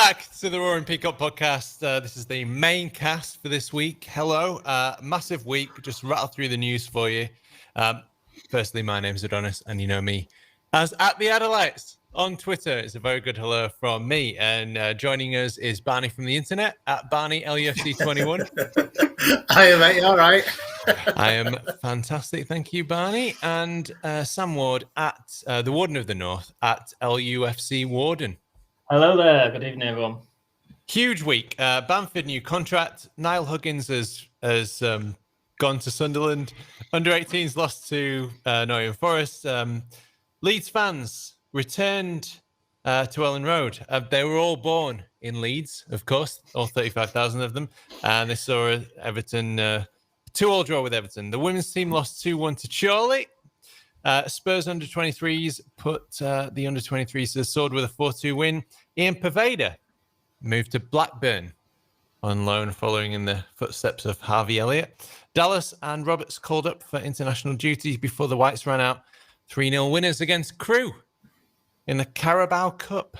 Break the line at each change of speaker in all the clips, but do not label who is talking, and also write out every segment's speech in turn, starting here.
back to the Roaring Peacock podcast. This is the main cast for this week. Hello. Massive week. Just rattle through the news for you. Firstly, my name's Adonis, and you know me as at the Adelites on Twitter. It's a very good hello from me. And joining us is Barney from the internet at Barney LUFC21.
Hi, mate. You all right?
I am fantastic. Thank you, Barney. And Sam Ward at the Warden of the North at LUFC Warden.
Hello there. Good evening, everyone.
Huge week. Bamford new contract. Niall Huggins has gone to Sunderland. Under 18s lost to Nottingham Forest. Leeds fans returned to Ellen Road. They were all born in Leeds, of course, all 35,000 of them. And they saw Everton 2-2 draw with Everton. The women's team lost 2-1 to Chorley. Spurs under-23s put the under-23s to the sword with a 4-2 win. Ian Pervader moved to Blackburn on loan following in the footsteps of Harvey Elliott. Dallas and Roberts called up for international duties before the Whites ran out. 3-0 winners against Crewe in the Carabao Cup.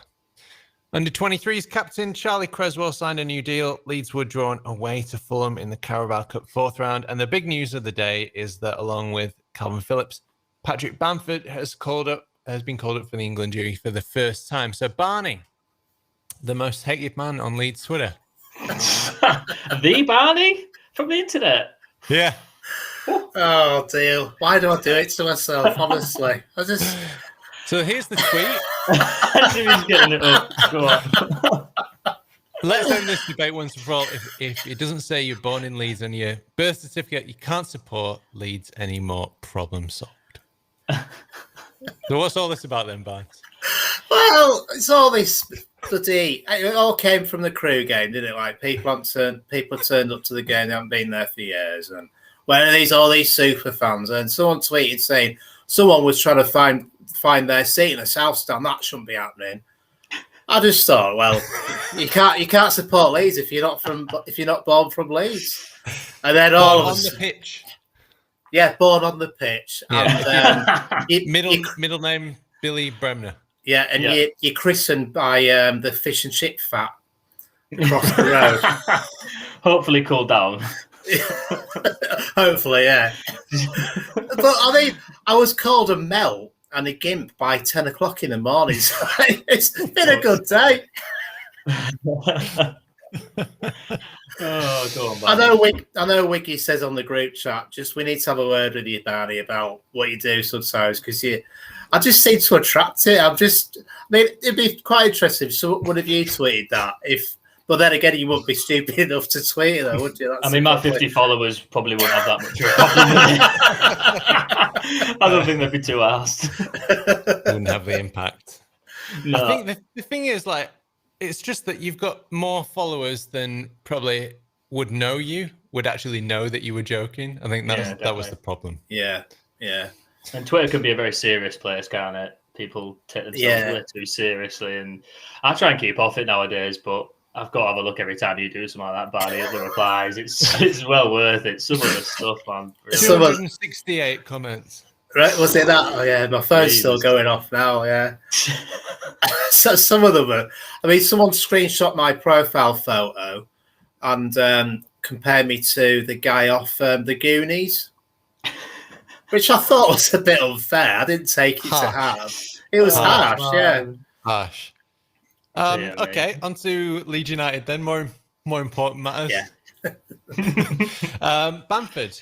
Under-23s captain Charlie Creswell signed a new deal. Leeds were drawn away to Fulham in the Carabao Cup fourth round. And the big news of the day is that along with Calvin Phillips, Patrick Bamford has been called up for the England duty for the first time. So Barney, the most hated man on Leeds Twitter.
The Barney from the internet.
Yeah.
Oh, dear. Why do I do it to myself, honestly?
So here's the tweet.
He's getting it up. Go on.
Let's end this debate once and for all. If it doesn't say you're born in Leeds on your birth certificate, you can't support Leeds anymore. Problem solved. So what's all this about then, Barnes?
Well, it's all this bloody. It all came from the Crewe game, didn't it? Like people turned up to the game, they haven't been there for years, and where are all these super fans? And someone tweeted saying someone was trying to find their seat in a South Stand. That shouldn't be happening. I just thought, well, you can't support Leeds if you're not born from Leeds. And then all of us
on the pitch.
Yeah, born on the pitch.
Yeah.
And,
middle name Billy Bremner.
Yeah, and you're christened by the fish and chip fat across the road.
Hopefully cool down.
Hopefully, yeah. But I mean, I was called a melt and a gimp by 10 o'clock in the morning. So it's been a good day.
Oh, go on,
I know Wiggy says on the group chat, just we need to have a word with you, Barney, about what you do sometimes, because I just seem to attract it. It'd be quite interesting if one of you tweeted that. But then again, you wouldn't be stupid enough to tweet it, though, would you?
My 50 followers probably wouldn't have that much. I don't think they'd be too asked.
Wouldn't have the impact. No. I think the thing is, like, it's just that you've got more followers than probably would actually know that you were joking. I think that was the problem.
Yeah.
And Twitter can be a very serious place, can't it? People take themselves way too seriously. And I try and keep off it nowadays, but I've got to have a look every time you do something like that, Barney, at the replies. It's well worth it. Some of the stuff, man. Really.
268 comments.
Right, was it that? Oh, yeah, my phone's still going off now, yeah. So some of them someone screenshot my profile photo and compared me to the guy off The Goonies, which I thought was a bit unfair. I didn't take it to heart. It was harsh, yeah.
Harsh. Okay, on to Leeds United then. More important matters.
Yeah.
Bamford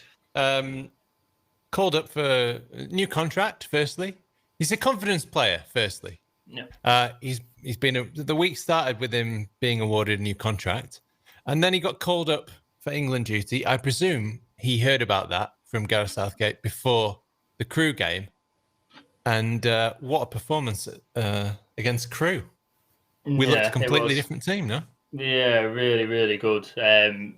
called up for a new contract. Firstly, he's a confidence player. Firstly, he's been the week started with him being awarded a new contract, and then he got called up for England duty. I presume he heard about that from Gareth Southgate before the Crewe game, and what a performance against Crewe. We looked a completely different team, no?
Yeah, really, really good.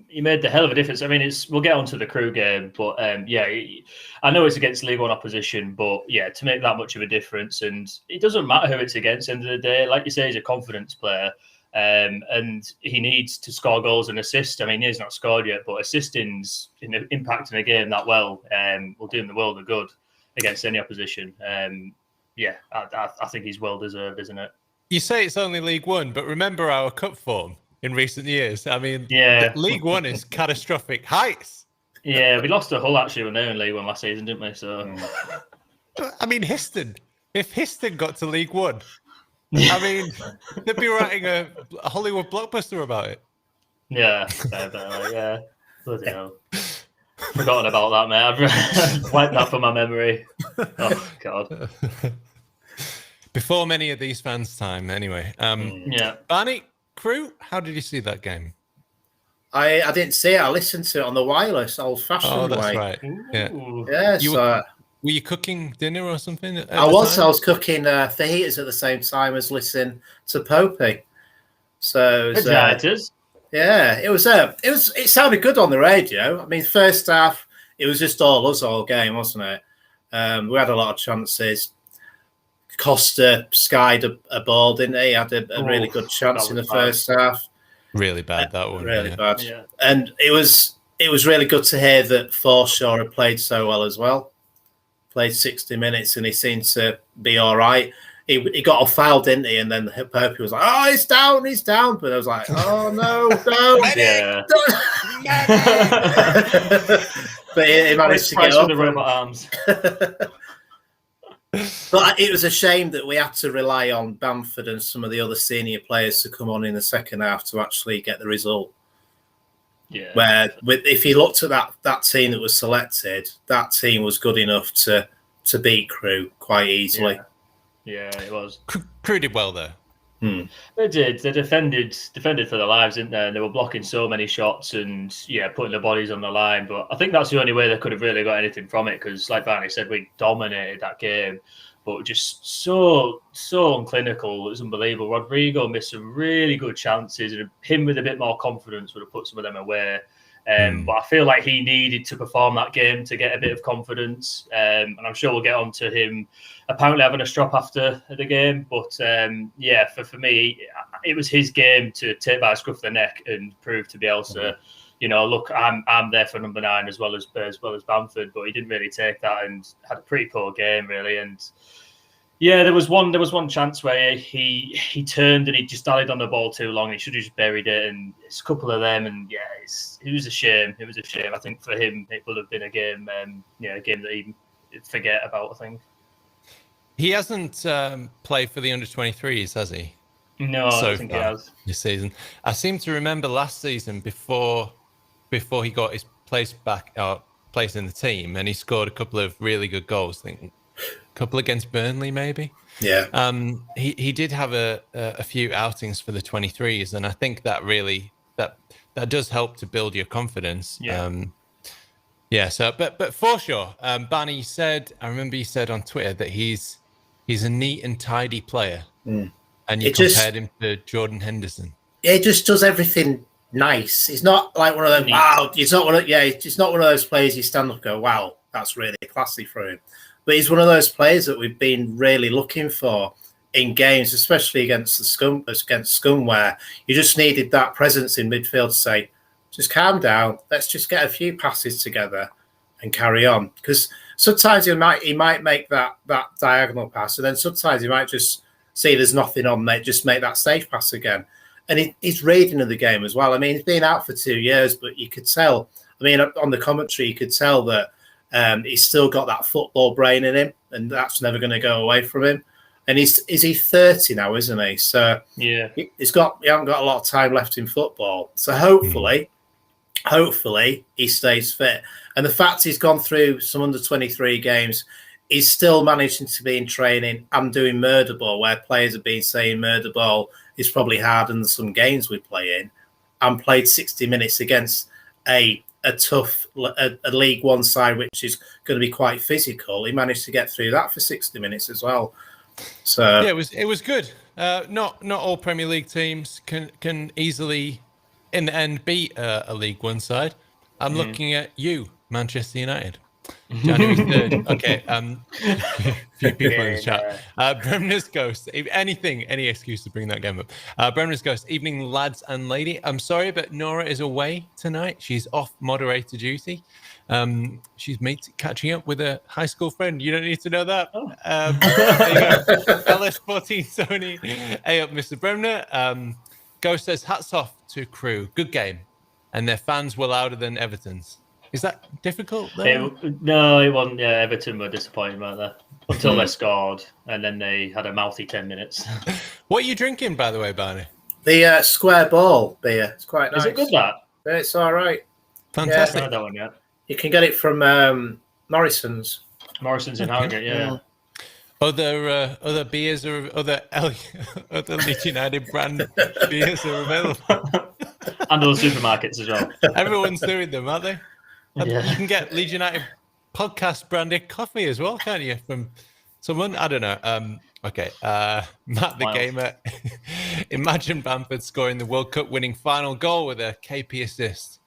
He made the hell of a difference. I mean, we'll get on to the Crewe game, but I know it's against League One opposition, but to make that much of a difference, and it doesn't matter who it's against. At the end of the day, like you say, he's a confidence player, and he needs to score goals and assist. I mean, he's not scored yet, but assisting's impacting a game that well will do him the world of good against any opposition. I think he's well deserved, isn't it?
You say it's only League One, but remember our cup form in recent years. I mean,
Yeah.
League One is catastrophic heights.
Yeah, we lost to Hull actually when they were in League One last season, didn't we? So,
I mean, Histon. If Histon got to League One, I mean, they'd be writing a Hollywood blockbuster about it.
yeah, yeah. Bloody hell. Forgotten about that, mate. I've wiped that from my memory. Oh, God.
Before many of these fans' time, anyway.
Yeah.
Barney, Crewe, how did you see that game?
I didn't see it. I listened to it on the wireless, old-fashioned
that's
way.
right. Yeah.
Ooh.
Yeah,
Were you cooking dinner or something?
I was cooking fajitas at the same time as listening to Popey. So it was, yeah, it sounded good on the radio. I mean, first half it was just all us all game, wasn't it? We had a lot of chances. Costa skied a ball, didn't he? Had a really good chance in the first half.
Really bad that one.
Really bad.
Yeah.
And it was really good to hear that Forshaw had played so well as well. Played 60 minutes and he seemed to be all right. He got off foul, didn't he? And then Perpy was like, "Oh, he's down." But I was like, "Oh no, no!"
Yeah.
But he managed to get up.
The robot arms.
But it was a shame that we had to rely on Bamford and some of the other senior players to come on in the second half to actually get the result.
Yeah.
Where if you looked at that team that was selected, that team was good enough to beat Crewe quite easily.
Yeah, it was.
Crewe did well there.
They did. They defended for their lives, didn't they? And they were blocking so many shots and putting their bodies on the line. But I think that's the only way they could have really got anything from it because, like Barney said, we dominated that game, but just so unclinical. It was unbelievable. Rodrigo missed some really good chances, and him with a bit more confidence would have put some of them away. But I feel like he needed to perform that game to get a bit of confidence. And I'm sure we'll get on to him apparently having a strop after the game. But for me, it was his game to take by the scruff of the neck and prove to be able to, look, I'm there for number 9 as well as Bamford. But he didn't really take that and had a pretty poor game really. And yeah, there was one chance where he turned and he just dallied on the ball too long. He should have just buried it, and it's a couple of them. And it was a shame. It was a shame. I think for him, it would have been a game, a game that he'd forget about. I think
he hasn't played for the under-23s, has he?
No, I don't think he has
this season. I seem to remember last season before he got his place in the team, and he scored a couple of really good goals. I think. Couple against Burnley, maybe.
Yeah.
He did have a few outings for the 23s, and I think that really that does help to build your confidence.
Yeah.
So, but for sure, Barney said. I remember he said on Twitter that he's a neat and tidy player, and you compared him to Jordan Henderson.
He just does everything nice. He's not like one of them. Wow. He's not one of those players you stand up and go, "Wow, that's really classy for him." But he's one of those players that we've been really looking for in games, especially against Scum, where you just needed that presence in midfield to say, just calm down, let's just get a few passes together and carry on. Because sometimes he might make that diagonal pass, and then sometimes he might just see there's nothing on, just make that safe pass again. And he's reading of the game as well. I mean, he's been out for 2 years, but you could tell, on the commentary, you could tell that he's still got that football brain in him, and that's never going to go away from him. And is he 30 now, isn't he? So
yeah,
he haven't got a lot of time left in football. So hopefully he stays fit. And the fact he's gone through some under 23 games, he's still managing to be in training and doing murder ball, where players have been saying murder ball is probably harder than some games we play in, and played 60 minutes against a tough League One side, which is going to be quite physical. He managed to get through that for 60 minutes as well. So
yeah, it was good. Not all Premier League teams can easily, in the end, beat a League One side. I'm looking at you, Manchester United. January 3rd. Okay. Few people in the chat. Bremner's Ghost. If any excuse to bring that game up. Bremner's Ghost. Evening, lads and lady. I'm sorry, but Nora is away tonight. She's off moderator duty. She's catching up with a high school friend. You don't need to know that.
Oh.
LS14 Sony. Hey up, Mr. Bremner. Ghost says, hats off to Crewe. Good game. And their fans were louder than Everton's. Is that difficult?
No, it wasn't. Yeah, Everton were disappointed about that until they scored, and then they had a mouthy 10 minutes.
What are you drinking, by the way, Barney?
The Square Ball beer. It's quite nice.
Is it good, that?
Yeah, it's all right.
Fantastic.
I haven't had that one yet.
You can get it from Morrison's.
Morrison's in Harrogate, yeah.
Other beers or other Leeds United brand beers are available.
And other supermarkets as well.
Everyone's doing them, aren't they?
Yeah.
You can get Leeds United podcast branded coffee as well, can't you? From someone, I don't know. Okay, Matt the Gamer. Imagine Bamford scoring the World Cup winning final goal with a KP assist.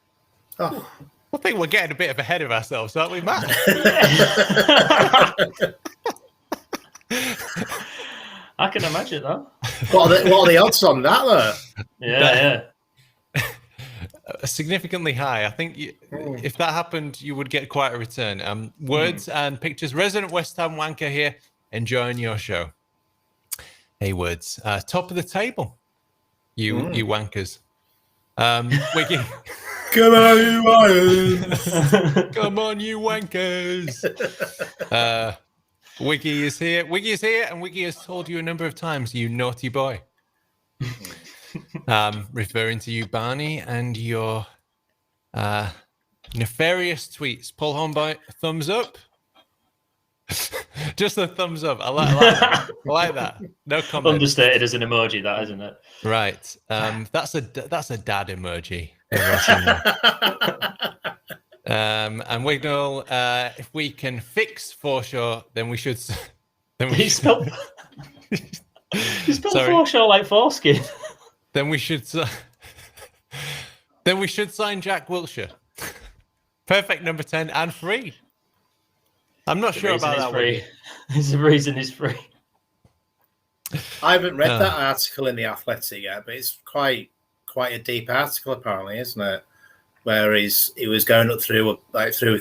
Oh.
I think we're getting a bit ahead of ourselves, aren't we, Matt?
I can imagine that.
What are the odds on that, though?
Yeah.
Significantly high. I think if that happened, you would get quite a return. Words and pictures. Resident West Ham wanker here, enjoying your show. Hey, Words. Top of the table, you wankers. Wiggy.
Come on, you wankers.
Come on, you wankers. Wiggy is here. Wiggy is here, and Wiggy has told you a number of times, you naughty boy. Referring to you, Barney, and your nefarious tweets. Paul Homeboy, thumbs up. Just a thumbs up. I like that. No comment.
Understated as an emoji, that isn't it?
Right. That's a dad emoji. And Wignall, if we can fix Forshaw, then we should.
He spelled Forshaw like foreskin.
Then we should sign Jack Wilshere. Perfect number 10 and free. I'm not sure about that one.
There's a reason he's free.
I haven't read that article in the Athletic yet, but it's quite a deep article, apparently, isn't it? Where he was going up through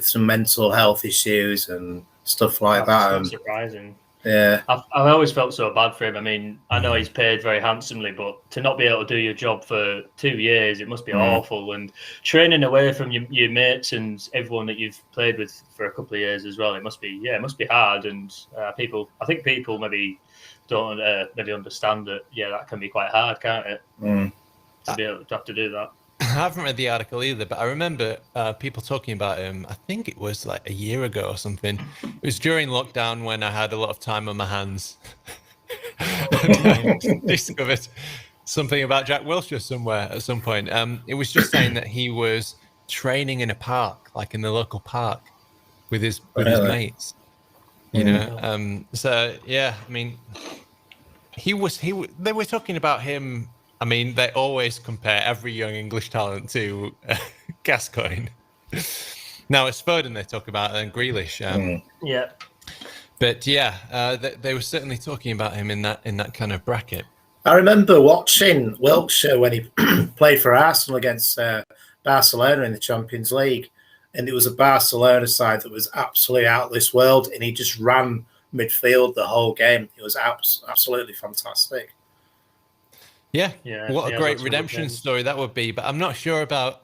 some mental health issues and stuff like that.
That's surprising.
Yeah,
I've always felt so bad for him. I mean, I know he's paid very handsomely, but to not be able to do your job for 2 years, it must be awful. And training away from your mates and everyone that you've played with for a couple of years as well, it must be hard. And I think people maybe don't maybe understand that. Yeah, that can be quite hard, can't it? To be able to have to do that.
I haven't read the article either, but I remember people talking about him. I think it was like a year ago or something. It was during lockdown when I had a lot of time on my hands. I discovered something about Jack Wilshere somewhere at some point. It was just saying that he was training in a park, like in the local park, with his mates. You know, so yeah. I mean, they were talking about him. I mean, they always compare every young English talent to Gascoigne. Now it's Foden they talk about and Grealish.
Yeah,
but yeah, they were certainly talking about him in that kind of bracket.
I remember watching Wilshere when he played for Arsenal against Barcelona in the Champions League, and it was a Barcelona side that was absolutely out of this world, and he just ran midfield the whole game. It was absolutely fantastic.
Yeah. What a great redemption story that would be. But I'm not sure about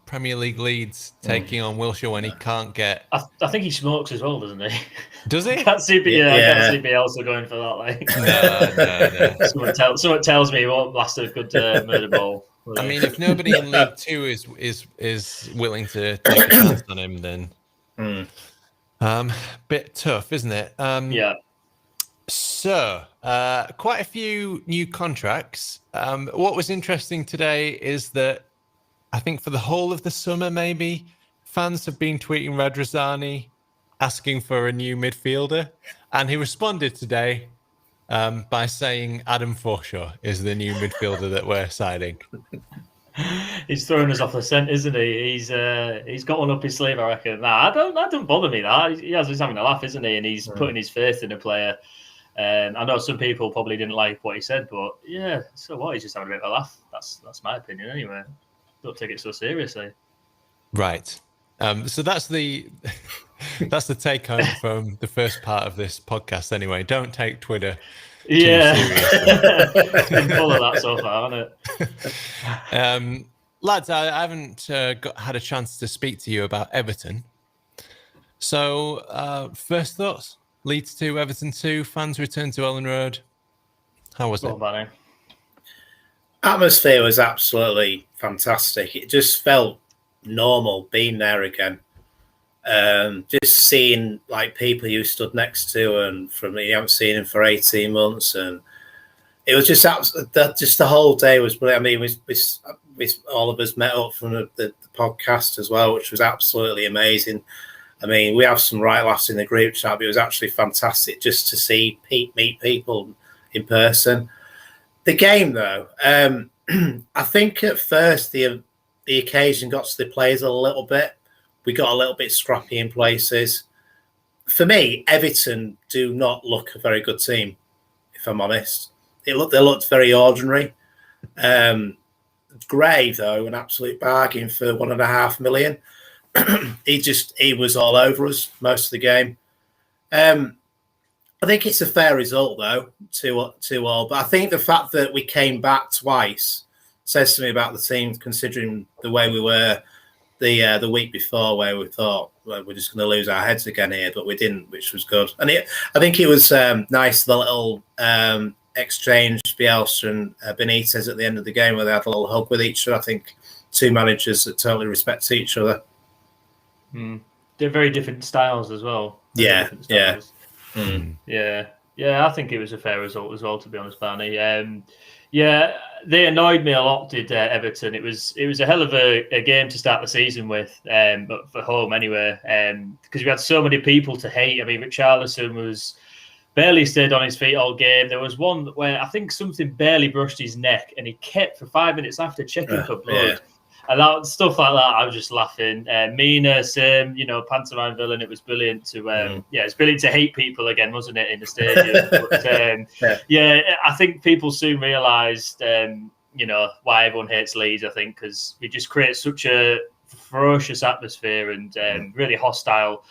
Premier League Leeds taking on Wilshere when he can't get.
I think he smokes as well, doesn't he?
Does he?
I can't see Bielsa going for that. Like,
no.
Someone tells me he won't last a good murder ball.
I mean, if nobody in League Two is willing to take a chance on him, then bit tough, isn't it?
Yeah.
So, quite a few new contracts. What was interesting today is that I think for the whole of the summer, maybe, fans have been tweeting Radrizzani asking for a new midfielder. And he responded today by saying Adam Forshaw is the new midfielder that we're signing.
He's throwing us off the scent, isn't he? He's got one up his sleeve, I reckon. Nah, that don't bother me. He's having a laugh, isn't he? And he's putting his faith in a player. I know some people probably didn't like what he said, but yeah, so what? He's just having a bit of a laugh. That's my opinion, anyway. Don't take it so seriously.
Right. So that's the take home from the first part of this podcast. Anyway, don't take Twitter too seriously.
It's been full of that so far, hasn't
it? Lads, I haven't had a chance to speak to you about Everton. So, first thoughts: Leeds 2, Everton 2. Fans return to Ellen Road. How was it?
Barney.
Atmosphere was absolutely fantastic. It just felt normal being there again. Just seeing like people you stood next to and from you haven't seen him for 18 months, and it was just the whole day was brilliant. I mean, we all of us met up from the podcast as well, which was absolutely amazing. I mean, we have some right laughs in the group chat, but it was actually fantastic just to see meet people in person. The game, though, I think at first the occasion got to the players a little bit. We got a little bit scrappy in places. For me, Everton do not look a very good team, if I'm honest. They looked very ordinary. Gray, though, an absolute bargain for $1.5 million. he was all over us most of the game. I think it's a fair result, though, to all. But I think the fact that we came back twice says to me about the team, considering the way we were the week before, where we thought, well, we're just going to lose our heads again here, but we didn't, which was good. And I think it was nice, the little exchange, Bielsa and Benitez at the end of the game, where they had a little hug with each other. I think two managers that totally respect each other.
They're very different styles as well.
Yeah.
I think it was a fair result as well, to be honest, Barney. They annoyed me a lot, did Everton. It was a hell of a game to start the season with, but for home anyway, because we had so many people to hate. I mean, Richarlison was barely stayed on his feet all game. There was one where I think something barely brushed his neck, and he kept for 5 minutes after checking for blood. And stuff like that, I was just laughing. Mina, same, pantomime villain. It was brilliant to, it's brilliant to hate people again, wasn't it, in the stadium? But, I think people soon realised, why everyone hates Leeds. I think because we just create such a ferocious atmosphere and really hostile.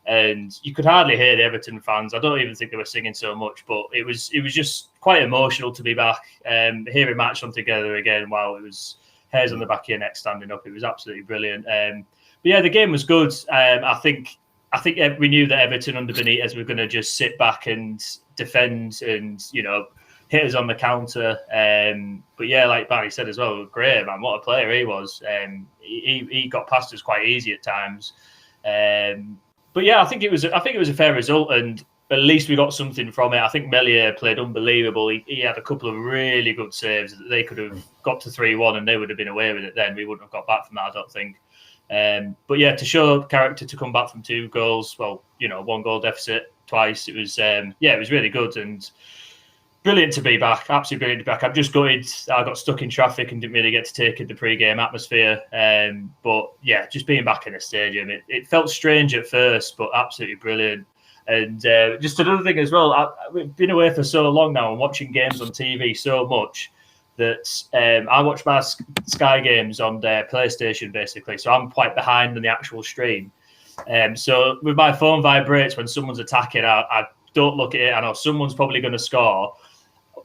And you could hardly hear the Everton fans. I don't even think they were singing so much, but it was just quite emotional to be back, hearing match on together again. While it was hairs on the back of your neck standing up. It was absolutely brilliant. The game was good. I think we knew that Everton under Benitez were going to just sit back and defend and, hit us on the counter. Like Barney said as well, great, man. What a player he was. He got past us quite easy at times. I think it was a fair result, and at least we got something from it. I think Melier played unbelievable. He had a couple of really good saves. They could have got to 3-1 and they would have been away with it then. We wouldn't have got back from that, I don't think. To show character to come back from 2 goals, 1 goal deficit twice, it was really good and brilliant to be back. Absolutely brilliant to be back. I'm just gutted. I got stuck in traffic and didn't really get to take in the pre-game atmosphere. Just being back in the stadium, it felt strange at first, but absolutely brilliant. And just another thing as well, we've been away for so long now and watching games on TV so much that I watch my Sky games on their PlayStation, basically. So I'm quite behind on the actual stream. So with my phone vibrates when someone's attacking, I don't look at it. I know someone's probably going to score.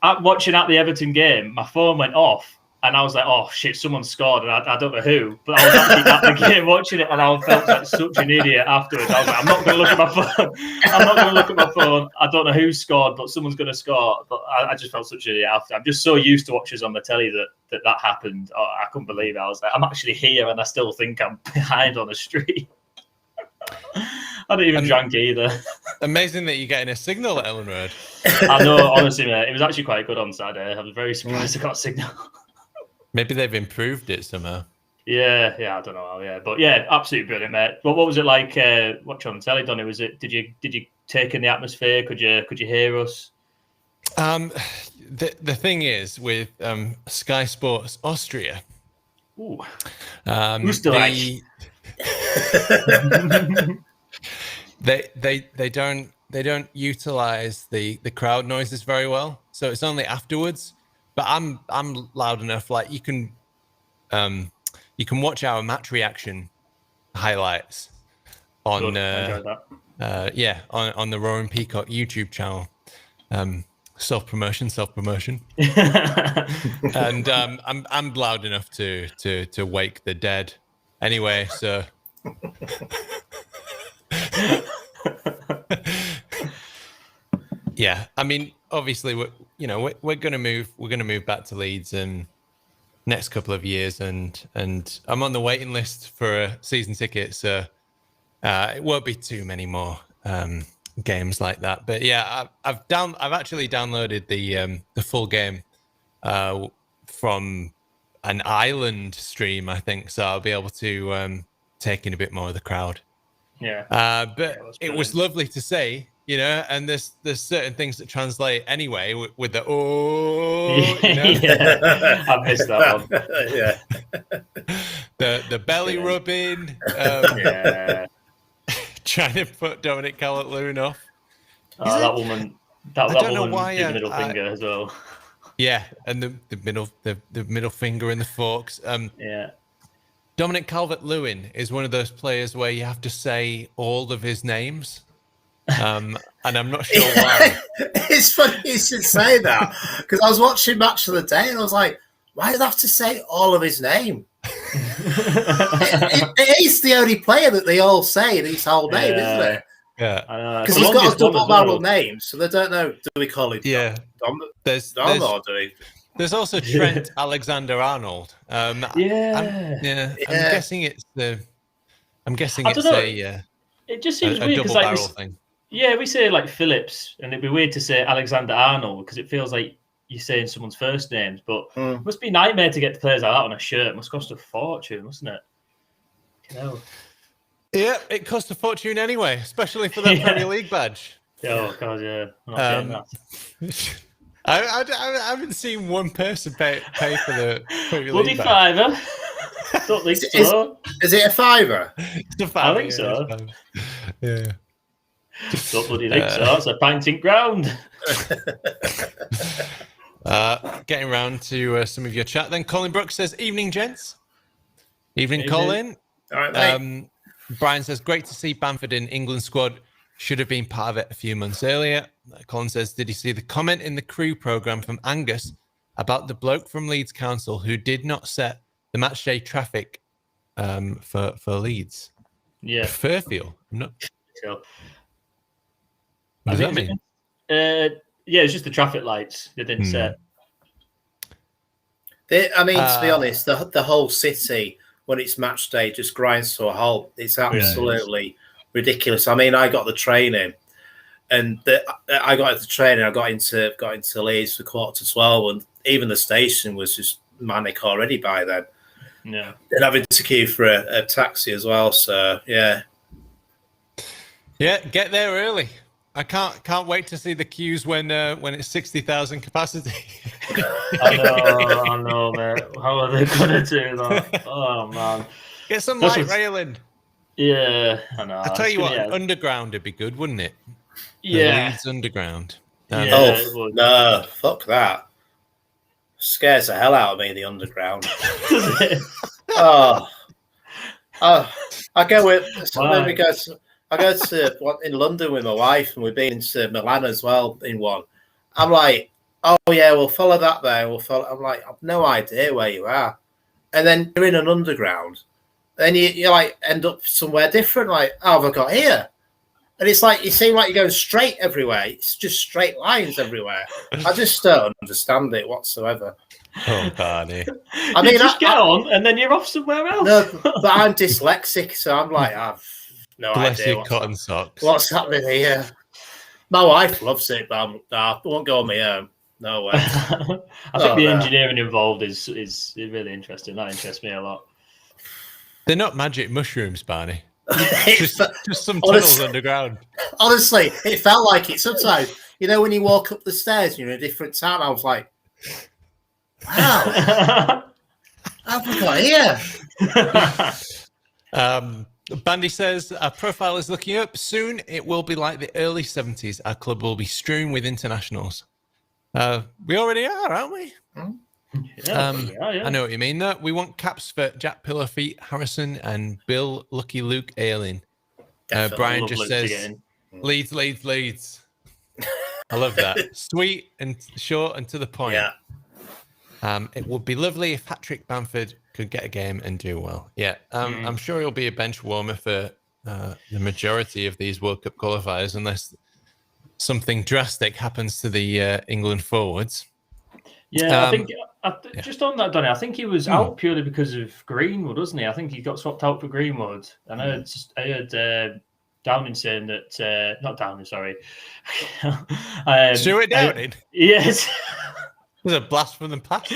Watching at the Everton game, my phone went off. And I was like, oh, shit, someone scored, and I don't know who. But I was actually at the game watching it, and I felt like such an idiot afterwards. I was like, I'm not going to look at my phone. I'm not going to look at my phone. I don't know who scored, but someone's going to score. But I just felt such an idiot after. I'm just so used to watching on the telly that happened. Oh, I couldn't believe it. I was like, I'm actually here, and I still think I'm behind on the street. I didn't even drink either.
Amazing that you're getting a signal at Ellen Road.
I know, honestly, mate. It was actually quite good on Saturday. I was very surprised I got a signal.
Maybe they've improved it somehow.
Yeah, I don't know how. But absolutely brilliant, mate. But what was it like watching on the telly, Donny? Did you take in the atmosphere? Could you hear us?
The thing is with Sky Sports Austria,
Ooh.
Who's
the
they don't utilize the crowd noises very well, so it's only afterwards. But I'm loud enough. Like you can watch our match reaction highlights on on the Roaring Peacock YouTube channel. Self promotion, and I'm loud enough to wake the dead. Anyway, so yeah, I mean, obviously we're gonna move back to Leeds in next couple of years, and I'm on the waiting list for a season ticket, so it won't be too many more games like that. But yeah, I've actually downloaded the full game from an island stream, I think, so I'll be able to take in a bit more of the crowd.
Yeah.
But it was lovely to say, and there's certain things that translate anyway with the
yeah, I missed that
one.
Yeah.
the belly rubbing.
Yeah.
Trying to put Dominic Calvert-Lewin off.
That woman. That woman did the middle finger as well.
Yeah, and the middle finger and the forks.
Yeah.
Dominic Calvert-Lewin is one of those players where you have to say all of his names, and I'm not sure why.
It's funny you should say that, because I was watching Match of the Day and I was like, why do they have to say all of his name? it is the only player that they all say his whole name, isn't it?
Yeah,
because he's got a double-barrel name, so they don't know. Do we call him Dom?
Dom
or do we?
There's also Trent Alexander-Arnold. I'm guessing it's
It just seems
a
weird
double barrel thing.
Yeah, we say like Phillips, and it'd be weird to say Alexander-Arnold because it feels like you're saying someone's first names. But it must be a nightmare to get players like that on a shirt. It must cost a fortune, mustn't it?
Yeah, it costs a fortune anyway, especially for that Premier League badge.
Oh god, yeah. I'm not getting that.
I haven't seen one person pay for the Premier
Bloody
League badge.
£5. Don't think so.
Is it a £5?
It's a £5.
I think so.
Yeah.
Don't bloody think so. It's a painting ground.
Getting round to some of your chat then. Colin Brooks says, evening, gents. Evening, Colin.
All right, mate.
Brian says, great to see Bamford in England squad. Should have been part of it a few months earlier. Colin says, did you see the comment in the Crewe programme from Angus about the bloke from Leeds Council who did not set the match day traffic for Leeds?
Yeah.
Fairfield. I'm not
sure.
What does that mean?
Yeah, it's just the traffic lights they didn't set.
To be honest, the whole city, when it's match day, just grinds to a halt. It's absolutely ridiculous. I mean, I got the training, and I got into Leeds for 11:15, and even the station was just manic already by then.
Yeah,
and having to queue for a taxi as well. So yeah,
get there early. I can't wait to see the queues when it's 60,000 capacity.
I know, man. How are they gonna do that? Oh man,
get some light railing.
Yeah, I know.
I tell you what, an underground would be good, wouldn't it?
Yeah,
the Leeds underground.
No, fuck that. Scares the hell out of me, the underground.
Does it?
I go with. I go to in London with my wife, and we've been to Milan as well in one. I'm like, oh yeah, we'll follow that there. I'm like, I've no idea where you are, and then you're in an underground, then you like end up somewhere different. Like, how have I got here? And it's like you seem like you're going straight everywhere. It's just straight lines everywhere. I just don't understand it whatsoever.
Oh, Barney.
I mean, just get on, and then you're off somewhere else.
No, but I'm dyslexic, so I'm like, I've no
Bless
idea
your cotton socks.
What's happening here. My wife loves it, but I won't go on my own. No way.
I think the engineering involved is really interesting. That interests me a lot.
They're not magic mushrooms, Barney. just some tunnels underground.
Honestly, it felt like it sometimes. You know, when you walk up the stairs, you're in a different town. I was like, wow. I've got here.
Bandy says, our profile is looking up. Soon it will be like the early 70s. Our club will be strewn with internationals. We already are, aren't we?
Yeah.
I know what you mean. No, we want caps for Jack Pillowfeet Harrison and Bill Lucky Luke Ayling. Brian just says, Leeds. I love that. Sweet and short and to the point.
Yeah.
It would be lovely if Patrick Bamford could get a game and do well. Yeah, I'm sure he'll be a bench warmer for the majority of these World Cup qualifiers, unless something drastic happens to the England forwards.
Yeah, I think just on that, Donny, I think he was out purely because of Greenwood, wasn't he? I think he got swapped out for Greenwood. And I heard Downing saying that, not Downing, sorry.
Stuart Downing?
Yes.
It was a blast from the past.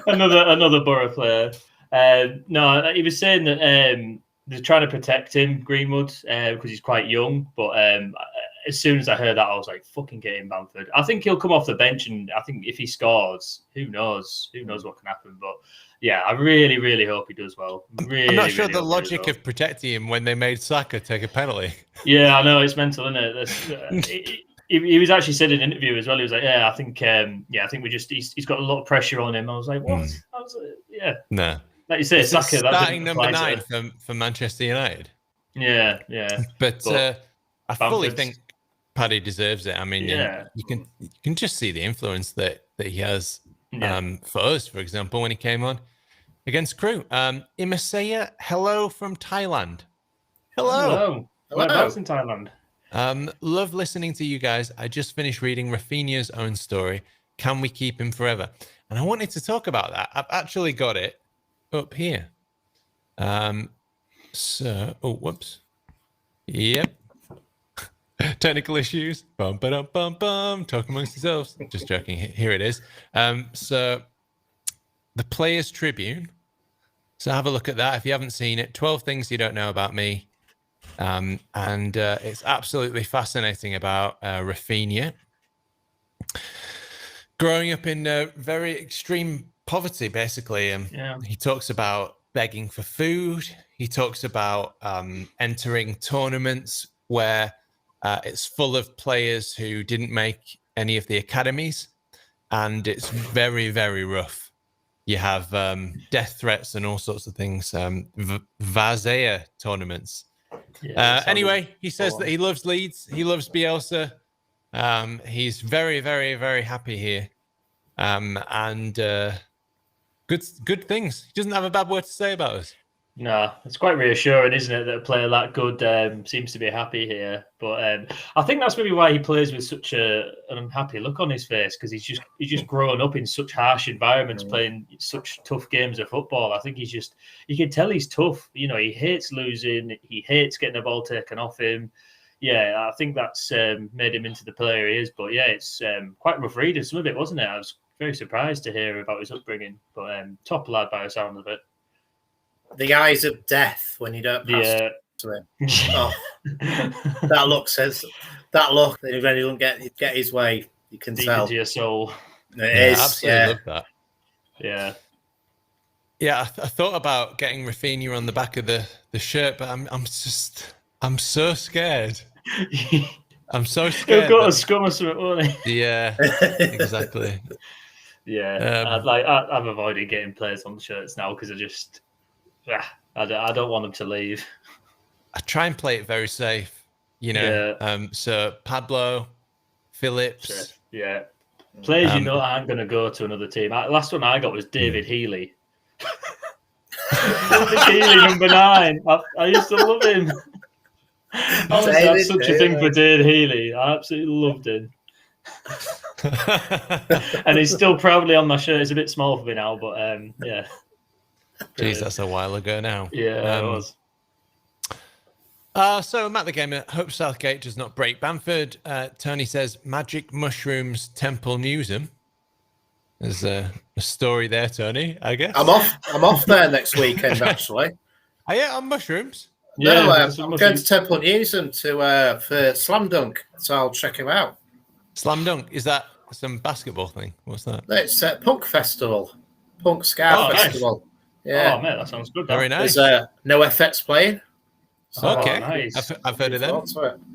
another Borough player. No, he was saying that they're trying to protect him, Greenwood, because he's quite young. But as soon as I heard that, I was like, fucking get him, Bamford. I think he'll come off the bench, and I think if he scores, who knows? Who knows what can happen? But yeah, I really, really hope he does well.
I'm not sure the logic of protecting him when they made Saka take a penalty.
Yeah, I know, it's mental, isn't it? He was actually said in an interview as well. He was like, "Yeah, I think we just he's got a lot of pressure on him." I was like, "What?" I was like, "Yeah,
no."
Like you say, Saka
starting number 9 for Manchester United.
Yeah.
But I fully think Paddy deserves it. I mean, you can just see the influence that he has for us, for example, when he came on against Crewe. Imasaya, hello from Thailand. Hello.
Whereabouts in Thailand?
Love listening to you guys. I just finished reading Rafinha's own story. Can we keep him forever? And I wanted to talk about that. I've actually got it up here. Whoops. Yep. Technical issues. Bum, ba-dum, bum, bum. Talk amongst yourselves. Just joking. Here it is. So the Players Tribune. So have a look at that if you haven't seen it. 12 things you don't know about me. And it's absolutely fascinating about Rafinha. Growing up in very extreme poverty, basically. He talks about begging for food. He talks about entering tournaments where it's full of players who didn't make any of the academies. And it's very, very rough. You have death threats and all sorts of things. Vazea tournaments. Anyway, he says that he loves Leeds. He loves Bielsa. He's very, very, very happy here. And good things. He doesn't have a bad word to say about us.
No, it's quite reassuring, isn't it, that a player that good seems to be happy here. But I think that's maybe why he plays with such an unhappy look on his face, because he's just grown up in such harsh environments, playing such tough games of football. I think you can tell he's tough. You know, he hates losing. He hates getting the ball taken off him. Yeah, I think that's made him into the player he is. But yeah, it's quite rough reading, some of it, wasn't it? I was very surprised to hear about his upbringing. But top lad by the sound of it.
The eyes of death when you don't pass to him. Oh, that look when he doesn't get his way, you can
deep
tell.
Into your soul.
It is.
I absolutely love that.
Yeah.
Yeah, I thought about getting Rafinha on the back of the shirt, but I'm so scared. I'm so scared.
He'll got a scum or something, won't he?
Yeah, exactly.
Yeah, I've avoided getting players on the shirts now because I don't want them to leave.
I try and play it very safe, you know.
Yeah.
So Pablo, Phillips.
Yeah. Players aren't going to go to another team. Last one I got was David Healy. David Healy, number 9. I used to love him. Honestly, I had such a thing for David Healy. I absolutely loved him. And he's still proudly on my shirt. It's a bit small for me now, but yeah.
Jeez, that's a while ago now.
Yeah, it was.
So Matt the Gamer, hope Southgate does not break Bamford. Tony says Magic Mushrooms Temple Newsham. There's a story there, Tony, I guess.
I'm off there next weekend, actually.
Oh, yeah, on mushrooms?
Yeah, I'm going to Temple Newsham for Slam Dunk, so I'll check him out.
Slam Dunk, is that some basketball thing? What's that?
It's a punk festival, punk ska festival. Yeah.
Oh, mate, that sounds good.
Very nice.
There's no FX playing.
Oh,
Okay,
nice.
I've heard of them.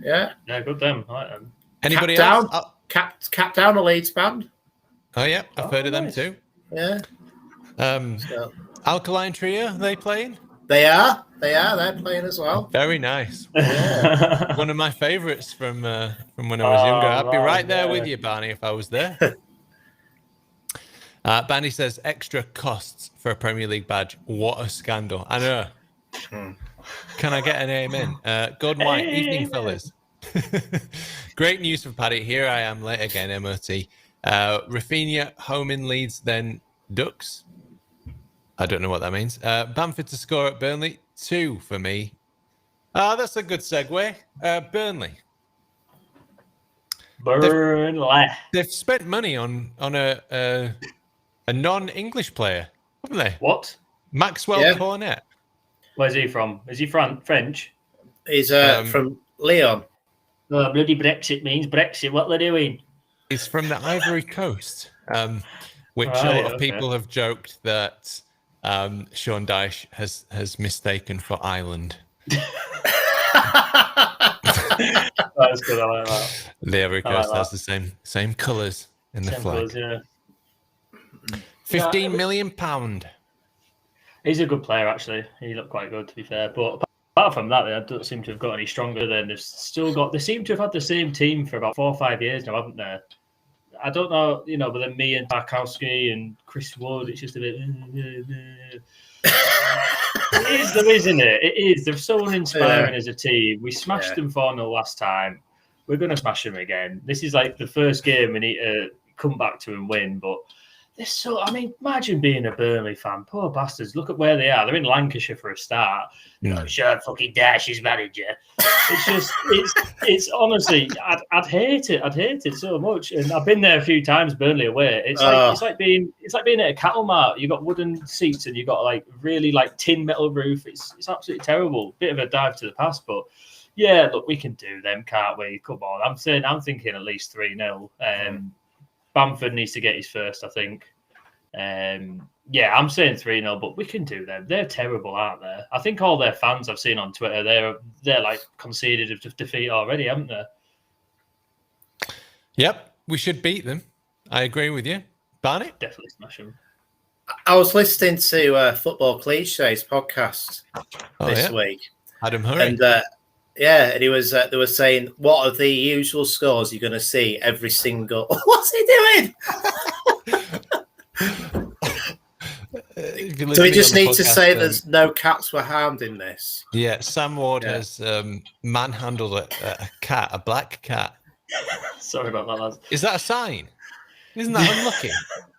Yeah.
Yeah, good them. I like them.
Anybody
Cap
else?
Down. Cap Down, a Leeds band.
Oh yeah, I've heard of them
nice.
too.
Yeah.
So. Alkaline Trio, are they playing?
They are. They're playing as well.
Very nice.
Yeah.
One of my favourites from when I was younger. I'd be right there with you, Barney, if I was there. Barney says extra costs for a Premier League badge. What a scandal! I know. Can I get an amen? Gordon White, evening, fellas. Great news for Paddy. Here I am late again, MOT. Rafinha home in Leeds, then Ducks. I don't know what that means. Bamford to score at Burnley. 2 for me. That's a good segue. Burnley. They've spent money on a non-English player, haven't they?
What?
Maxwell Cornet.
Where's he from? Is he French?
He's from Leon.
Oh, bloody Brexit means Brexit. What they're doing?
He's from the Ivory Coast, which a lot of people have joked that Sean Dyche has mistaken for Ireland.
That's good. I like that.
The Ivory Coast has the same colours in the flag.
Colours, yeah.
£15 million.
He's a good player, actually. He looked quite good, to be fair. But apart from that, they don't seem to have got any stronger. Then they've still got. They seem to have had the same team for about 4 or 5 years now, haven't they? I don't know, but then me and Tarkowski and Chris Wood, it's just a bit. It is, though, isn't it? It is. They're so uninspiring as a team. We smashed them 4-0 last time. We're going to smash them again. This is like the first game we need to come back to and win. But they're so. I mean, imagine being a Burnley fan. Poor bastards. Look at where they are. They're in Lancashire for a start. Sure, fucking Dash is manager. It's just, it's honestly, I'd hate it. I'd hate it so much. And I've been there a few times, Burnley away. It's like being at a cattle mart. You got wooden seats and you got like really like tin metal roof. It's absolutely terrible. Bit of a dive to the past, but yeah, look, we can do them, can't we? Come on, I'm thinking at least 3-0. Bamford needs to get his first, I think. Yeah, I'm saying 3-0, but we can do them. They're terrible, aren't they? I think all their fans I've seen on Twitter, they're like conceded of defeat already, haven't they?
Yep, we should beat them. I agree with you. Barney?
Definitely smash them.
I was listening to Football Cliches podcast this week.
Adam Hurry.
And and he was they were saying, what are the usual scores you're going to see every single... What's he doing? So we just need to say there's no cats were harmed in this.
Yeah, Sam Ward has manhandled a cat, a black cat.
Sorry about that, lads.
Is that a sign? Isn't that unlucky?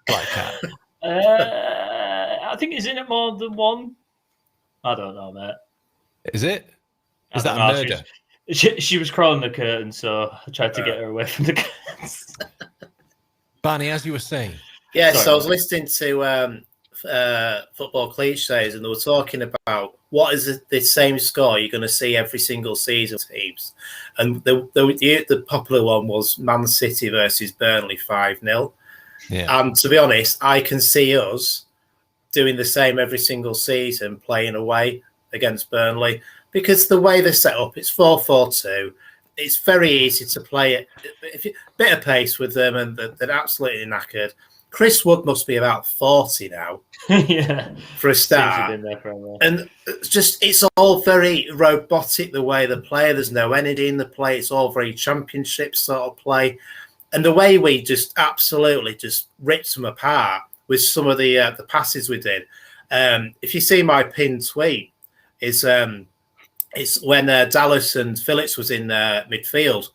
Black cat.
I think it's in it more than one. I don't know, mate.
Is it? Is that a murder?
She was crawling the curtain, so I tried to get her away from the curtains.
Barney, as you were saying.
Yeah, so I was listening to Football Cliches, and they were talking about what is the same score you're going to see every single season teams. And the popular one was Man City versus Burnley 5-0. Yeah. And to be honest, I can see us doing the same every single season, playing away against Burnley, because the way they're set up, it's 4-4-2. It's very easy to play it. Bit of pace with them, and they're absolutely knackered. Chris Wood must be about 40 now.
Yeah.
For a start.
Been there for a while.
And it's all very robotic, the way they play. There's no energy in the play. It's all very championship sort of play. And the way we just absolutely just ripped them apart with some of the passes we did. If you see my pinned tweet, it's when Dallas and Phillips was in midfield.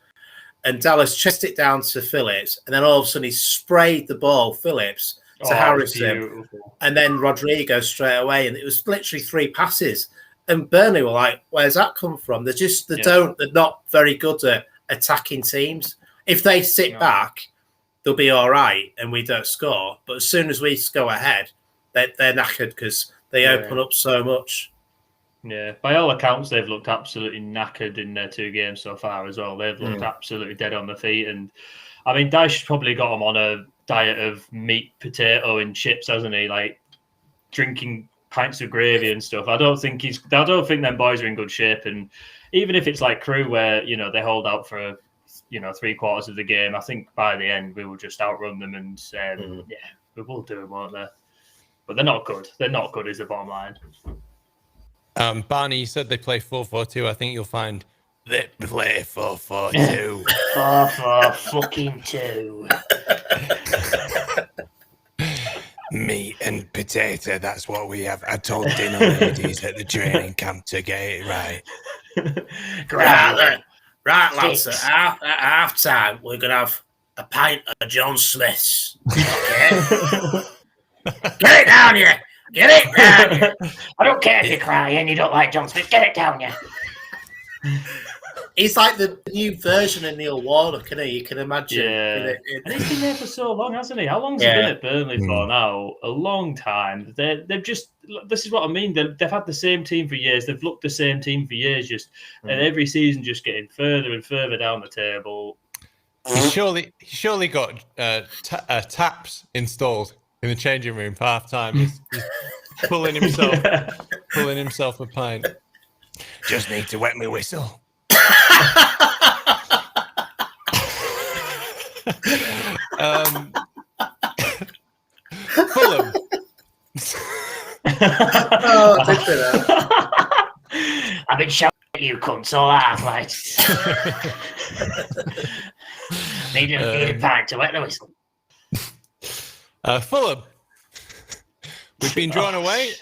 And Dallas chested it down to Phillips, and then all of a sudden he sprayed the ball, Phillips, to Harrison, and then Rodrigo straight away. And it was literally 3 passes. And Burnley were like, "Where's that come from?" They're not very good at attacking teams. If they sit back, they'll be all right, and we don't score. But as soon as we go ahead, they're knackered because they open up so much.
Yeah, by all accounts, they've looked absolutely knackered in their 2 games so far as well. They've looked absolutely dead on the feet. And, I mean, Dyche's probably got them on a diet of meat, potato and chips, hasn't he? Like, drinking pints of gravy and stuff. I don't think them boys are in good shape. And even if it's like Crewe, where they hold out for 3/4 of the game, I think by the end we will just outrun them, and we will do them, won't they? But they're not good. They're not good is the bottom line.
Barney, you said they play 4-4-2. I think you'll find they play 4-4-2.
4-4-2.
Meat and potato, that's what we have. I told dinner ladies at the training camp to get it right.
Right, lads, at half time, we're going to have a pint of John Smith's. Okay? Get it down, you! Get it down, you!
I don't care if you cry and you don't like John Smith. Get it down, you!
He's like the new version of Neil Warnock, isn't he? You can imagine.
Yeah. And he's been there for so long, hasn't he? How long's he been at Burnley for now? A long time. They've just... This is what I mean. They've had the same team for years. They've looked the same team for years, and every season just getting further and further down the table.
He surely got taps installed in the changing room for half time. He's pulling himself a pint. Just need to wet my whistle. Fulham.
I did say that.
I've been shouting at you cunts all half, like. Need a pint to wet the whistle.
Fulham. We've been drawn away.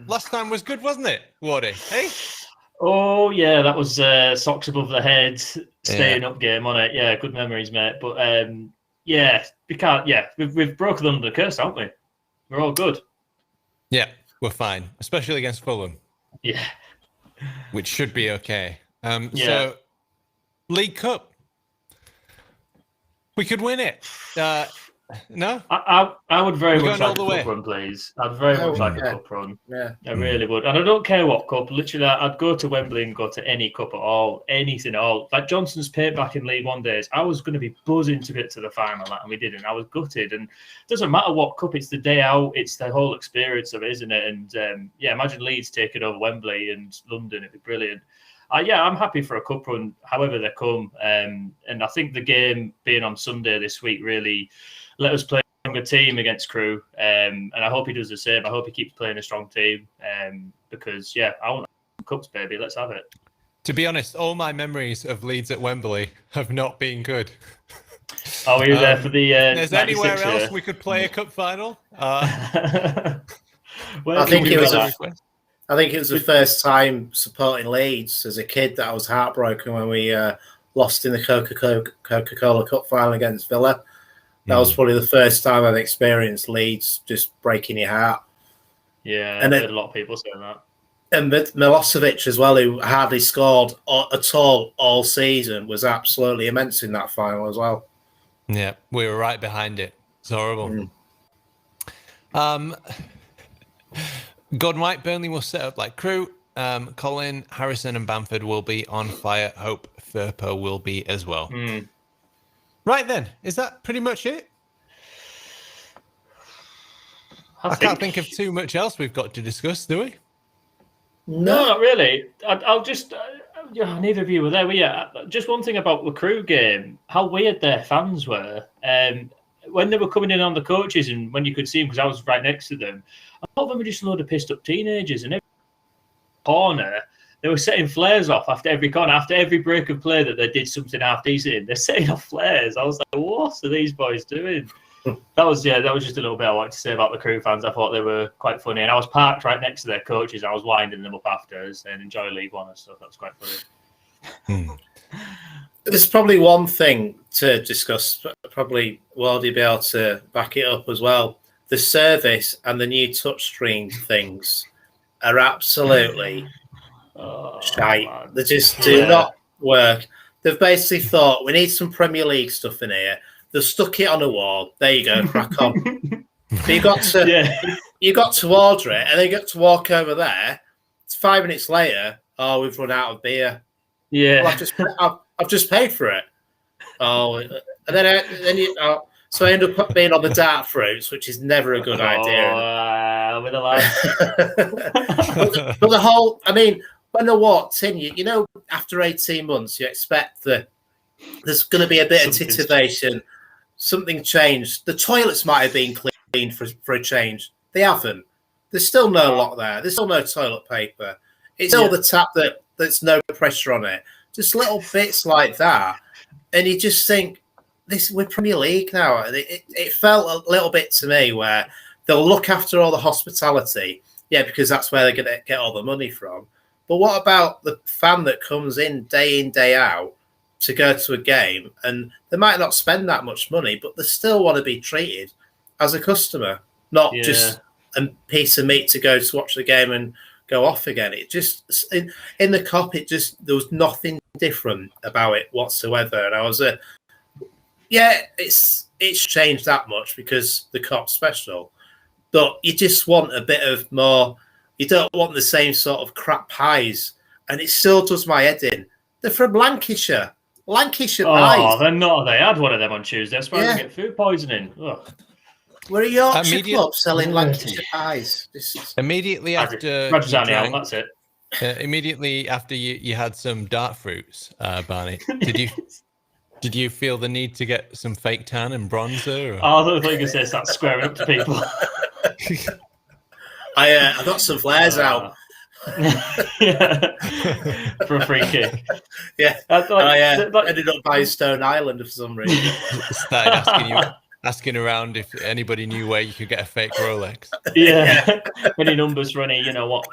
Last time was good, wasn't it, Wardy? Hey?
Oh, yeah, that was socks above the head, staying up game on it. Yeah, good memories, mate. But, we can't, we've broken under the curse, haven't we? We're all good.
Yeah, we're fine, especially against Fulham.
Yeah.
Which should be okay. So, League Cup. We could win it. No?
I would very much like a
all the
cup run, please. I'd very much like a cup run.
Yeah.
I really would. And I don't care what cup. Literally, I'd go to Wembley and go to any cup at all, anything at all. Like Johnson's paint back in League One days, I was going to be buzzing to get to the final, and we didn't. I was gutted. And it doesn't matter what cup, it's the day out, it's the whole experience of it, isn't it? And imagine Leeds taking over Wembley and London, it'd be brilliant. I'm happy for a cup run, however they come. And I think the game being on Sunday this week really let us play a stronger team against Crewe. And I hope he does the same. I hope he keeps playing a strong team because, I want cups, baby. Let's have it.
To be honest, all my memories of Leeds at Wembley have not been good.
Oh, were you there for the
There's anywhere else we could play a cup final?
I think it was the first time supporting Leeds as a kid that I was heartbroken when we lost in the Coca-Cola Cup final against Villa. That was probably the first time I've experienced Leeds just breaking your heart.
Yeah, and I heard a lot of people saying that.
And Milosevic as well, who hardly scored at all season, was absolutely immense in that final as well.
Yeah, we were right behind it. It's horrible. Gordon White, Burnley will set up like Crewe. Colin, Harrison and Bamford will be on fire. Hope Firpo will be as well. Right then, is that pretty much it? I can't think of too much else we've got to discuss, do we?
No, not really. I'll just... neither of you were there, were you? Just one thing about the Crewe game, how weird their fans were. When they were coming in on the coaches and when you could see them, because I was right next to them, a lot of them were just a load of pissed up teenagers. And every corner, they were setting flares off after every corner, after every break of play that they did something half decent in. They're setting off flares. I was like, what are these boys doing? That was just a little bit I wanted to say about the Crewe fans. I thought they were quite funny. And I was parked right next to their coaches. I was winding them up after and enjoy League One and stuff. That was quite funny.
There's probably one thing to discuss. Probably Wardy be able to back it up as well. The service and the new touchscreen things are absolutely shite.
Man.
They just do not work. They've basically thought, we need some Premier League stuff in here. They've stuck it on a wall. There you go, crack on. But you got to order it, and then you got to walk over there. It's 5 minutes later. Oh, we've run out of beer.
Yeah,
well, I've just paid for it. Oh, and then you. So I end up being on the dark fruits, which is never a good idea.
down with the lads.
but the whole, I mean, when they walked in, you know, after 18 months, you expect that there's going to be a bit of titivation. Something changed. The toilets might have been cleaned for a change. They haven't. There's still no lock there. There's still no toilet paper. It's still the tap that's no pressure on it. Just little bits like that. And you just think, we're Premier League now. It felt a little bit to me where they'll look after all the hospitality, because that's where they're going to get all the money from. But what about the fan that comes in, day out, to go to a game, and they might not spend that much money, but they still want to be treated as a customer, not just a piece of meat to go to watch the game and go off again. It just in the Cop, there was nothing different about it whatsoever, and I was it's changed that much because the Cop's special, but you just want a bit of more. You don't want the same sort of crap pies, and it still does my head in. They're from Lancashire. Lancashire pies.
Oh, they're not. They had one of them on Tuesday. I suppose they get food poisoning. Ugh.
We're a Yorkshire club selling Lancashire pies.
Immediately after
that's it.
Immediately after you had some dark fruits, Barney, did you feel the need to get some fake tan and bronzer? Or?
Oh, I thought you were going to say start squaring up to people.
I got some flares out.
For a free kick.
Yeah, I ended up buying Stone Island for some reason.
Started asking around if anybody knew where you could get a fake Rolex.
Yeah, any numbers running, you know what?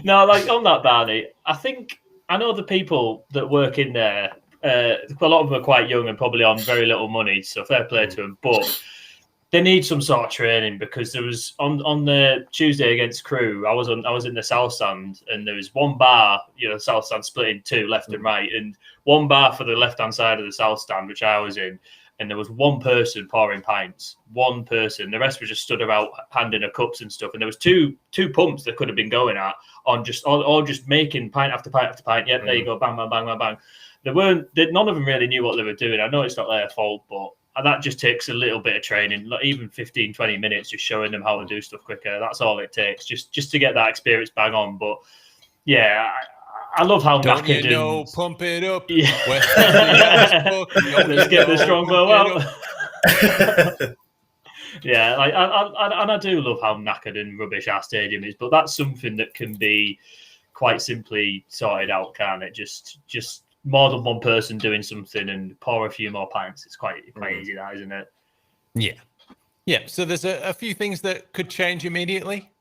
No, like on that, Barney, I know the people that work in there. A lot of them are quite young and probably on very little money, so fair play to them. But they need some sort of training, because there was on the Tuesday against Crewe, I was in the south stand, and there was one bar, the south stand split in two, left and right, and one bar for the left hand side of the south stand, which I was in, and there was one person pouring pints, one person. The rest were just stood about handing her cups and stuff, and there was two pumps that could have been going at on just making pint after pint after pint. Yep, there you go, bang, bang, bang, bang, bang. None of them really knew what they were doing. I know it's not their fault, but that just takes a little bit of training, even 15, 20 minutes, just showing them how to do stuff quicker. That's all it takes, just to get that experience bang on. But yeah, I love how knackered
pump it up.
Yeah. Let's get the strongbow out. Yeah, I do love how knackered and rubbish our stadium is, but that's something that can be quite simply sorted out, can't it? Just more than one person doing something and pour a few more pints. It's quite easy, that, isn't it?
Yeah. So there's a few things that could change immediately.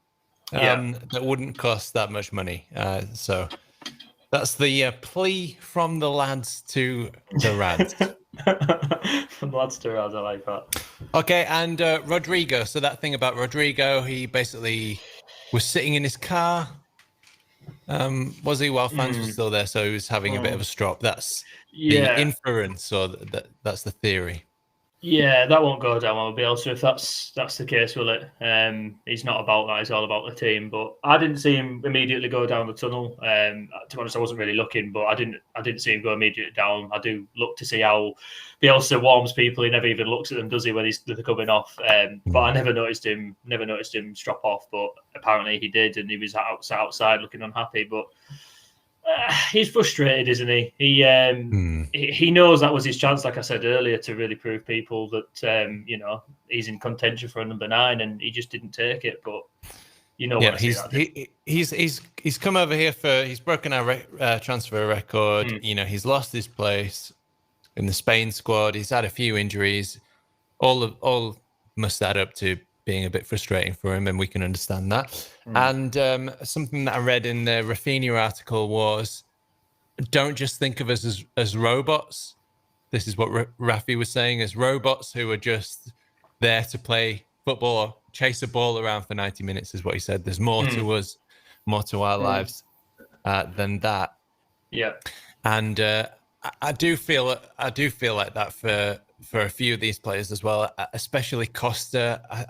That wouldn't cost that much money. So that's the plea from the lads to the rads.
From the lads to the rads, I like that.
Okay, and Rodrigo. So that thing about Rodrigo, he basically was sitting in his car. Was he, while fans were still there? So he was having a bit of a strop. That's the inference, or that's the theory.
Yeah, that won't go down well with Bielsa if that's the case, will it? He's not about that. He's all about the team. But I didn't see him immediately go down the tunnel. To be honest, I wasn't really looking, but I didn't see him go immediately down. I do look to see how Bielsa warms people. He never even looks at them, does he, when they're coming off? But I never noticed him drop off. But apparently he did, and he was outside looking unhappy. But he's frustrated, isn't he? He knows that was his chance, like I said earlier, to really prove people that he's in contention for a number 9, and he just didn't take it. But he's come over here he's broken our transfer record. He's lost his place in the Spain squad. He's had a few injuries. All must add up to being a bit frustrating for him, and we can understand that. And something that I read in the Rafinha article was, don't just think of us as robots. This is what Rafi was saying, as robots who are just there to play football or chase a ball around for 90 minutes, is what he said. There's more to us, more to our lives than that. Yeah. And I do feel like that for a few of these players as well, especially Costa.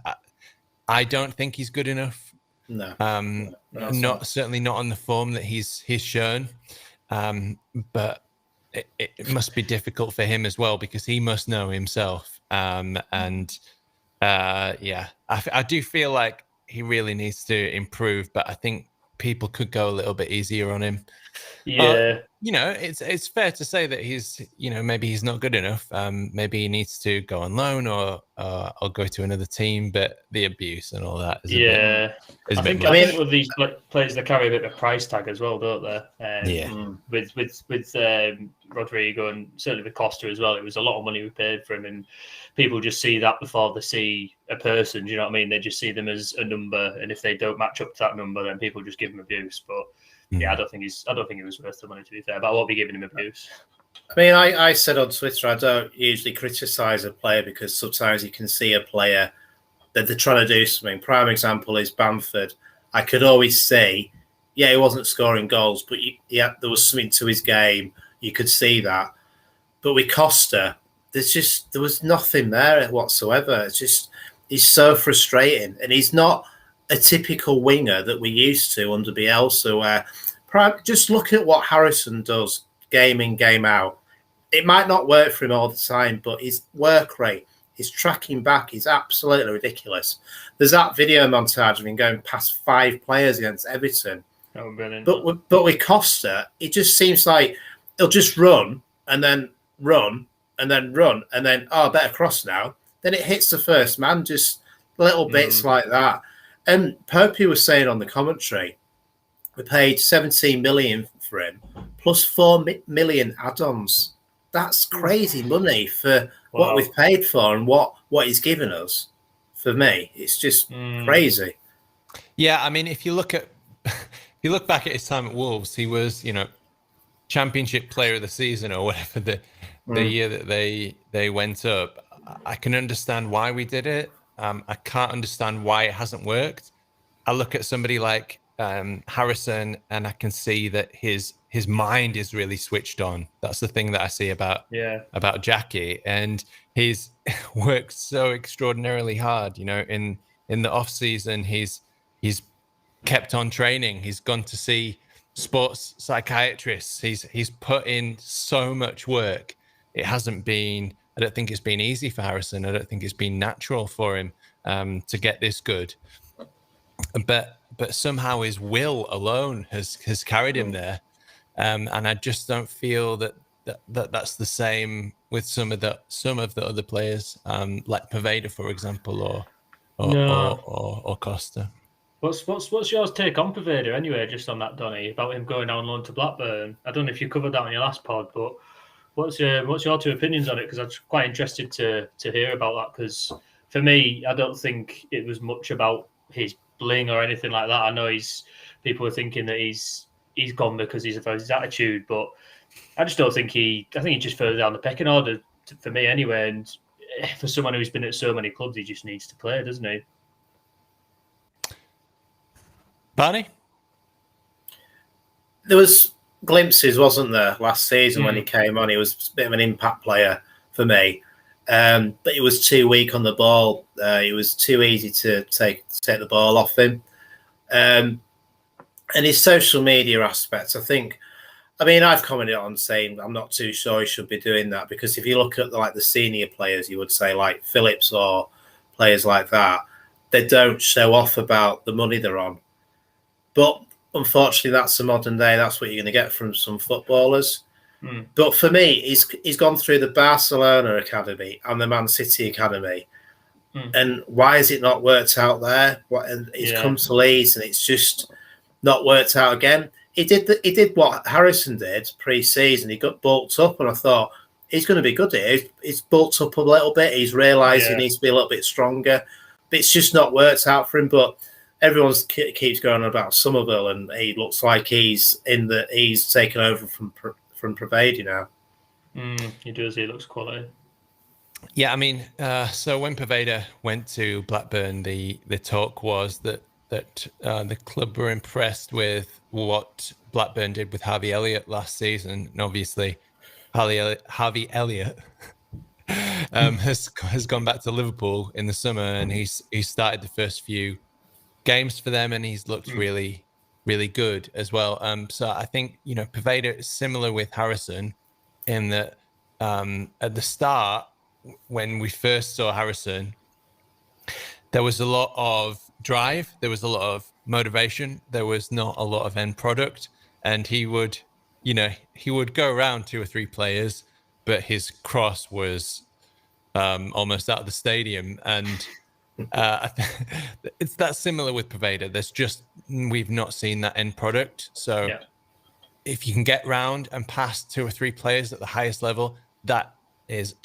I don't think he's good enough. No, certainly not on the form that he's shown. But it must be difficult for him as well, because he must know himself. And
Yeah, I do feel like he really needs to improve, but I think people could go a little bit easier on him.
Yeah.
You know, it's fair to say that he's, you know, maybe he's not good enough. Maybe he needs to go on loan or go to another team. But the abuse and all that is
Yeah.
a bit
I
much.
think with these players, they carry a bit of a price tag as well, don't they?
Yeah.
With Rodrigo and certainly with Costa as well, it was a lot of money we paid for him, and people just see that before they see a person. Do you know what I mean? They just see them as a number, and if they don't match up to that number, then people just give him abuse. But yeah, I don't think he was worth the money, to be fair. But I won't be giving him abuse.
I mean, I said on Twitter, I don't usually criticise a player because sometimes you can see a player that they're trying to do something. Prime example is Bamford. I could always see, yeah, he wasn't scoring goals, but there was something to his game. You could see that. But with Costa, there was nothing there whatsoever. It's just, he's so frustrating. And he's not a typical winger that we used to under Bielsa, where just look at what Harrison does game in, game out. It might not work for him all the time, but his work rate, his tracking back is absolutely ridiculous. There's that video montage of him going past 5 players against Everton.
Oh, brilliant.
But with Costa, it just seems like he'll just run and then run and then run and then, better cross now. Then it hits the first man, just little bits like that. And Popey was saying on the commentary, we paid 17 million for him, plus 4 million add-ons. That's crazy money for what we've paid for and what he's given us. For me, it's just crazy.
Yeah, I mean, if you look back at his time at Wolves, he was, you know, Championship Player of the Season or whatever the year that they went up. I can understand why we did it. I can't understand why it hasn't worked. I look at somebody like Harrison, and I can see that his mind is really switched on. That's the thing that I see about Jackie, and he's worked so extraordinarily hard. You know, in the off season, he's kept on training. He's gone to see sports psychiatrists. He's put in so much work. It hasn't been. I don't think it's been easy for Harrison. I don't think it's been natural for him to get this good. But somehow his will alone has carried him there, and I just don't feel that's the same with some of the other players, like Poveda, for example, or Costa.
What's your take on Poveda anyway? Just on that, Donny, about him going down loan to Blackburn. I don't know if you covered that on your last pod, but what's your 2 opinions on it? Because I'm quite interested to hear about that. Because for me, I don't think it was much about his bling or anything like that. I know people are thinking that he's gone because he's about his attitude, but I just don't think I think he's just further down the pecking order for me anyway. And for someone who's been at so many clubs, he just needs to play, doesn't he?
Barney?
There was glimpses, wasn't there, last season when he came on? He was a bit of an impact player for me. But he was too weak on the ball. It was too easy to take the ball off him. And his social media aspects, I've commented on saying I'm not too sure he should be doing that, because if you look at the senior players, you would say like Phillips or players like that, they don't show off about the money they're on. But unfortunately, that's the modern day. That's what you're going to get from some footballers. But for me, he's gone through the Barcelona academy and the Man City academy, and why has it not worked out there? He's come to Leeds and it's just not worked out again. He did what Harrison did pre-season. He got bulked up, and I thought he's going to be good here. He's bulked up a little bit. He's realised he needs to be a little bit stronger, but it's just not worked out for him. But everyone keeps going on about Somerville, and he looks like he's taken over from Poveda now.
He does. He looks quality.
Yeah, I mean, so when Poveda went to Blackburn, the talk was that the club were impressed with what Blackburn did with Harvey Elliott last season, and obviously Harvey Elliott has gone back to Liverpool in the summer, and he's started the first few games for them, and he's looked really, really good as well. So I think, you know, Poveda is similar with Harrison in that at the start, when we first saw Harrison, there was a lot of drive, there was a lot of motivation, there was not a lot of end product, and he would go around 2 or 3 players, but his cross was almost out of the stadium. And it's that similar with Poveda. We've not seen that end product. So if you can get round and pass 2 or 3 players at the highest level, that is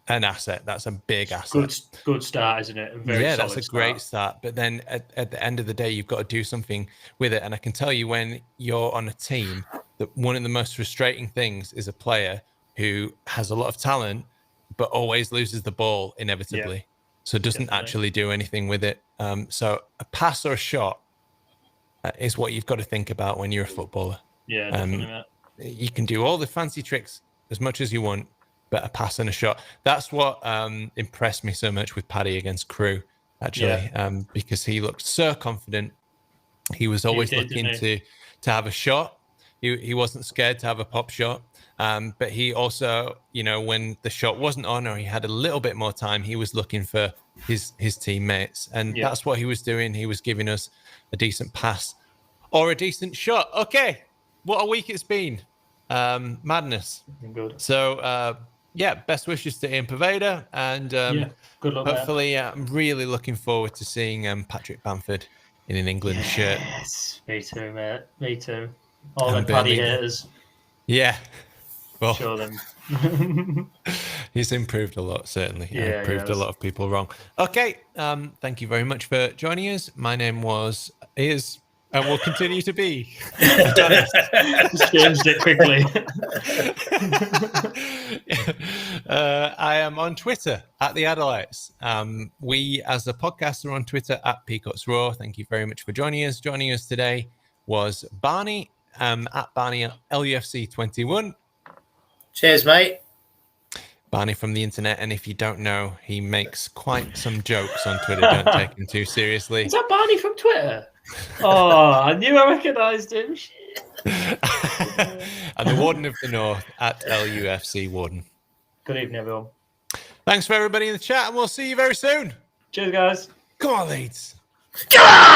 an asset. That's a big asset.
Good start, isn't it?
That's a great start. But then at the end of the day, you've got to do something with it. And I can tell you, when you're on a team, that one of the most frustrating things is a player who has a lot of talent, but always loses the ball inevitably. So doesn't actually do anything with it. So a pass or a shot is what you've got to think about when you're a footballer.
Yeah, definitely.
You can do all the fancy tricks as much as you want, but a pass and a shot. That's what impressed me so much with Paddy against Crewe, actually, because he looked so confident. He was always looking to have a shot. He wasn't scared to have a pop shot. But he also, when the shot wasn't on or he had a little bit more time, he was looking for his teammates. And that's what he was doing. He was giving us a decent pass or a decent shot. Okay, what a week it's been. Madness.
Good.
So, best wishes to Ian Poveda. And
good luck.
Hopefully, I'm really looking forward to seeing Patrick Bamford in an England shirt.
Yes, me too, mate. Me too. All the Paddy haters.
Yeah. Well,
Show them.
He's improved a lot, certainly.
Yeah,
Proved a lot of people wrong. Okay. Thank you very much for joining us. My name is, and will continue to be Adonis.
Just changed it quickly.
I am on Twitter at the Adelites. We, as a podcast, are on Twitter at Peacock's Raw. Thank you very much for joining us. Joining us today was Barney at Barney LUFC 21.
Cheers, mate.
Barney from the internet, and if you don't know, he makes quite some jokes on Twitter. Don't take him too seriously.
Is that Barney from Twitter? Oh, I knew I recognised him. Shit.
And the Warden of the North at LUFC Warden.
Good evening, everyone.
Thanks for everybody in the chat, and we'll see you very soon.
Cheers, guys.
Come on, Leeds.